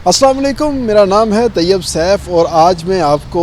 السلام علیکم، میرا نام ہے طیب سیف اور آج میں آپ کو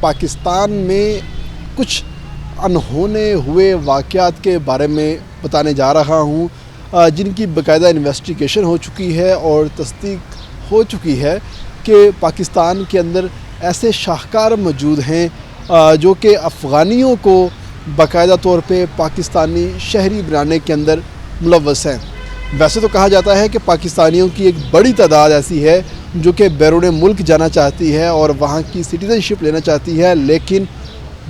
پاکستان میں کچھ انہونے ہوئے واقعات کے بارے میں بتانے جا رہا ہوں، جن کی باقاعدہ انویسٹیگیشن ہو چکی ہے اور تصدیق ہو چکی ہے کہ پاکستان کے اندر ایسے شاہکار موجود ہیں جو کہ افغانیوں کو باقاعدہ طور پہ پاکستانی شہری بنانے کے اندر ملوث ہیں۔ ویسے تو کہا جاتا ہے کہ پاکستانیوں کی ایک بڑی تعداد ایسی ہے جو کہ بیرون ملک جانا چاہتی ہے اور وہاں کی سٹیزن شپ لینا چاہتی ہے، لیکن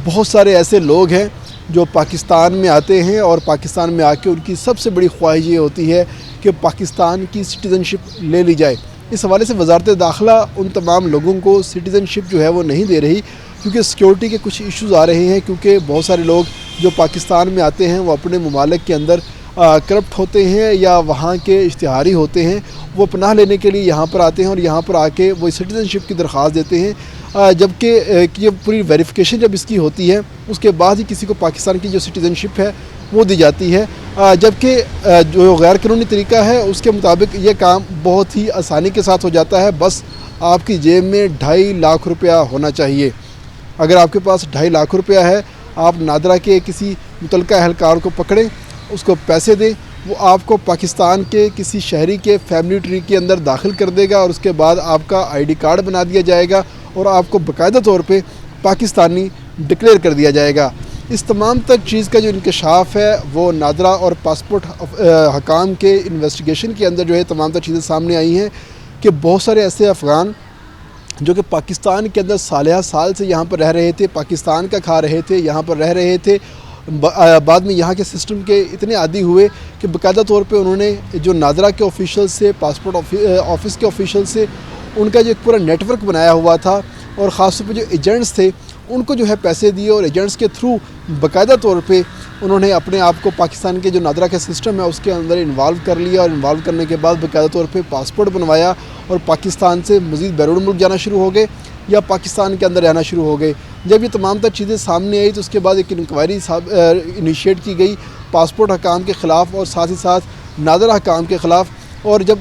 بہت سارے ایسے لوگ ہیں جو پاکستان میں آتے ہیں اور پاکستان میں آ کے ان کی سب سے بڑی خواہش یہ ہوتی ہے کہ پاکستان کی سٹیزن شپ لے لی جائے۔ اس حوالے سے وزارت داخلہ ان تمام لوگوں کو سٹیزن شپ جو ہے وہ نہیں دے رہی، کیونکہ سیکیورٹی کے کچھ ایشوز آ رہے ہیں، کیونکہ بہت سارے لوگ جو پاکستان میں آتے ہیں وہ اپنے ممالک کے اندر کرپٹ ہوتے ہیں یا وہاں کے اشتہاری ہوتے ہیں، وہ پناہ لینے کے لیے یہاں پر آتے ہیں اور یہاں پر آ کے وہ سٹیزن شپ کی درخواست دیتے ہیں، جبکہ یہ پوری ویریفیکیشن جب اس کی ہوتی ہے اس کے بعد ہی کسی کو پاکستان کی جو سٹیزن شپ ہے وہ دی جاتی ہے، جبکہ جو غیر قانونی طریقہ ہے اس کے مطابق یہ کام بہت ہی آسانی کے ساتھ ہو جاتا ہے۔ بس آپ کی جیب میں 2.5 لاکھ روپیہ ہونا چاہیے۔ اگر آپ کے پاس 2.5 لاکھ روپیہ ہے، آپ نادرا کے کسی متعلقہ اہلکار کو پکڑیں، اس کو پیسے دیں، وہ آپ کو پاکستان کے کسی شہری کے فیملی ٹری کے اندر داخل کر دے گا اور اس کے بعد آپ کا آئی ڈی کارڈ بنا دیا جائے گا اور آپ کو باقاعدہ طور پہ پاکستانی ڈکلیئر کر دیا جائے گا۔ اس تمام تر چیز کا جو انکشاف ہے وہ نادرا اور پاسپورٹ حکام کے انویسٹیگیشن کے اندر جو ہے تمام تر چیزیں سامنے آئی ہیں کہ بہت سارے ایسے افغان جو کہ پاکستان کے اندر سالیہ سال سے یہاں پر رہ رہے تھے، پاکستان کا کھا رہے تھے، یہاں پر رہ رہے تھے، بعد میں یہاں کے سسٹم کے اتنے عادی ہوئے کہ باقاعدہ طور پہ انہوں نے جو نادرا کے آفیشیل سے، پاسپورٹ آفس کے آفیشیل سے، ان کا جو ایک پورا نیٹ ورک بنایا ہوا تھا اور خاص طور پہ جو ایجنٹس تھے ان کو جو ہے پیسے دیے اور ایجنٹس کے تھرو باقاعدہ طور پہ انہوں نے اپنے آپ کو پاکستان کے جو نادرا کا سسٹم ہے اس کے اندر انوالو کر لیا اور انوالو کرنے کے بعد باقاعدہ طور پہ پاسپورٹ بنوایا اور پاکستان سے مزید بیرون ملک جانا شروع ہو گئے یا پاکستان کے اندر رہنا شروع ہو گئے۔ جب یہ تمام تر چیزیں سامنے آئی تو اس کے بعد ایک انکوائری انیشیٹ کی گئی پاسپورٹ حکام کے خلاف اور ساتھ ہی ساتھ نادرا حکام کے خلاف، اور جب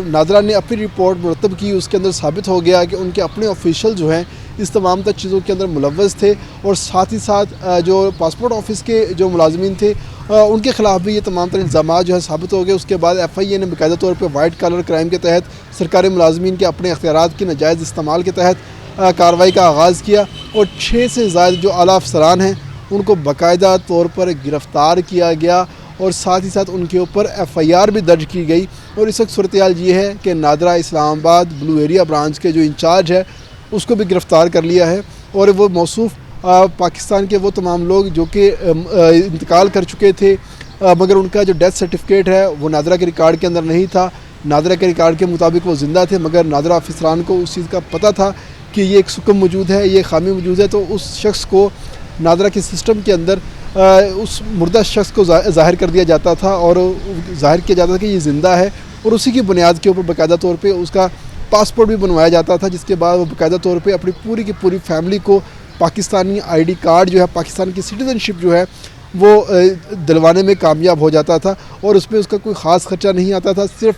نادرا نے اپنی رپورٹ مرتب کی اس کے اندر ثابت ہو گیا کہ ان کے اپنے آفیشیل جو ہیں اس تمام تر چیزوں کے اندر ملوث تھے اور ساتھ ہی ساتھ جو پاسپورٹ آفس کے جو ملازمین تھے ان کے خلاف بھی یہ تمام تر الزامات جو ہے ثابت ہو گئے۔ اس کے بعد ایف آئی اے نے باقاعدہ طور پہ وائٹ کالر کرائم کے تحت سرکاری ملازمین کے اپنے اختیارات کی ناجائز استعمال کے تحت کارروائی کا آغاز کیا اور 6 سے زائد جو اعلیٰ افسران ہیں ان کو باقاعدہ طور پر گرفتار کیا گیا اور ساتھ ہی ساتھ ان کے اوپر ایف آئی آر بھی درج کی گئی۔ اور اس وقت صورتحال یہ ہے کہ نادرا اسلام آباد بلو ایریا برانچ کے جو انچارج ہے اس کو بھی گرفتار کر لیا ہے اور وہ موصوف پاکستان کے وہ تمام لوگ جو کہ انتقال کر چکے تھے مگر ان کا جو ڈیتھ سرٹیفکیٹ ہے وہ نادرا کے ریکارڈ کے اندر نہیں تھا، نادرا کے ریکارڈ کے مطابق وہ زندہ تھے مگر نادرا افسران کو اس چیز کا پتہ تھا کہ یہ ایک سکم موجود ہے، یہ خامی موجود ہے، تو اس شخص کو نادرا کے سسٹم کے اندر اس مردہ شخص کو ظاہر کر دیا جاتا تھا اور ظاہر کیا جاتا تھا کہ یہ زندہ ہے اور اسی کی بنیاد کے اوپر باقاعدہ طور پہ اس کا پاسپورٹ بھی بنوایا جاتا تھا، جس کے بعد وہ باقاعدہ طور پہ اپنی پوری کی پوری فیملی کو پاکستانی آئی ڈی کارڈ جو ہے، پاکستان کی سٹیزن شپ جو ہے وہ دلوانے میں کامیاب ہو جاتا تھا اور اس میں اس کا کوئی خاص خرچہ نہیں آتا تھا، صرف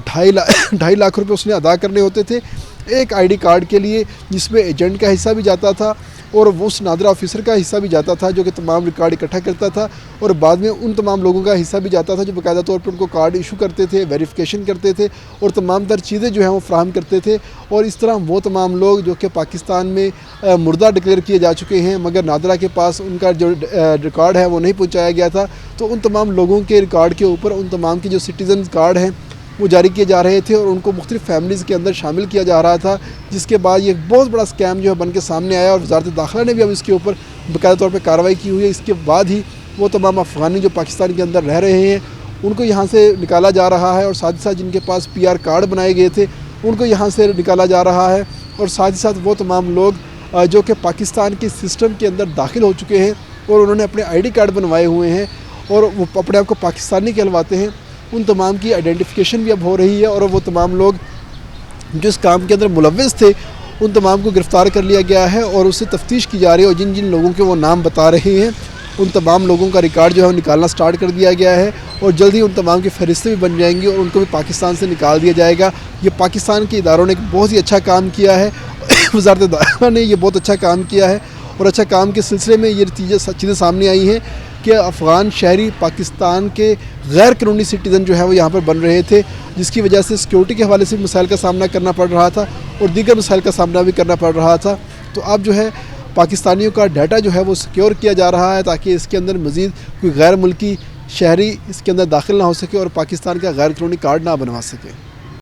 2.5 لاکھ روپے اس نے ادا کرنے ہوتے تھے ایک آئی ڈی کارڈ کے لیے، جس میں ایجنٹ کا حصہ بھی جاتا تھا اور وہ اس نادرا آفیسر کا حصہ بھی جاتا تھا جو کہ تمام ریکارڈ اکٹھا کرتا تھا اور بعد میں ان تمام لوگوں کا حصہ بھی جاتا تھا جو باقاعدہ طور پر ان کو کارڈ ایشو کرتے تھے، ویریفیکیشن کرتے تھے اور تمام تر چیزیں جو ہیں وہ فراہم کرتے تھے۔ اور اس طرح وہ تمام لوگ جو کہ پاکستان میں مردہ ڈکلیئر کیے جا چکے ہیں مگر نادرا کے پاس ان کا جو ریکارڈ ہے وہ نہیں پہنچایا گیا تھا، تو ان تمام لوگوں کے ریکارڈ کے اوپر ان تمام کے جو سٹیزن کارڈ ہیں وہ جاری کیے جا رہے تھے اور ان کو مختلف فیملیز کے اندر شامل کیا جا رہا تھا، جس کے بعد یہ بہت بڑا اسکیم جو ہے بن کے سامنے آیا اور وزارت داخلہ نے بھی اب اس کے اوپر باقاعدہ طور پہ کارروائی کی ہوئی ہے۔ اس کے بعد ہی وہ تمام افغانی جو پاکستان کے اندر رہ رہے ہیں ان کو یہاں سے نکالا جا رہا ہے اور ساتھ ہی ساتھ جن کے پاس پی آر کارڈ بنائے گئے تھے ان کو یہاں سے نکالا جا رہا ہے اور ساتھ ہی ساتھ وہ تمام لوگ جو کہ پاکستان کے سسٹم کے اندر داخل ہو چکے ہیں اور انہوں نے اپنے آئی ڈی کارڈ بنوائے ہوئے ہیں اور وہ اپنے آپ کو پاکستانی کہلواتے ہیں، ان تمام کی آئیڈینٹیفیکیشن بھی اب ہو رہی ہے اور وہ تمام لوگ جو اس کام کے اندر ملوث تھے ان تمام کو گرفتار کر لیا گیا ہے اور اس سے تفتیش کی جا رہی ہے اور جن جن لوگوں کے وہ نام بتا رہے ہیں ان تمام لوگوں کا ریکارڈ جو ہے وہ نکالنا سٹارٹ کر دیا گیا ہے اور جلدی ان تمام کی فہرستیں بھی بن جائیں گی اور ان کو بھی پاکستان سے نکال دیا جائے گا۔ یہ پاکستان کے اداروں نے ایک بہت ہی اچھا کام کیا ہے، وزارت داخلہ نے یہ بہت اچھا کام کیا ہے اور اچھا کام کے سلسلے میں یہ چیزیں سامنے آئی ہیں کہ افغان شہری پاکستان کے غیر قانونی سٹیزن جو ہے وہ یہاں پر بن رہے تھے، جس کی وجہ سے سیکیورٹی کے حوالے سے مسائل کا سامنا کرنا پڑ رہا تھا اور دیگر مسائل کا سامنا بھی کرنا پڑ رہا تھا۔ تو اب جو ہے پاکستانیوں کا ڈیٹا جو ہے وہ سیکیور کیا جا رہا ہے تاکہ اس کے اندر مزید کوئی غیر ملکی شہری اس کے اندر داخل نہ ہو سکے اور پاکستان کا غیر قانونی کارڈ نہ بنوا سکے۔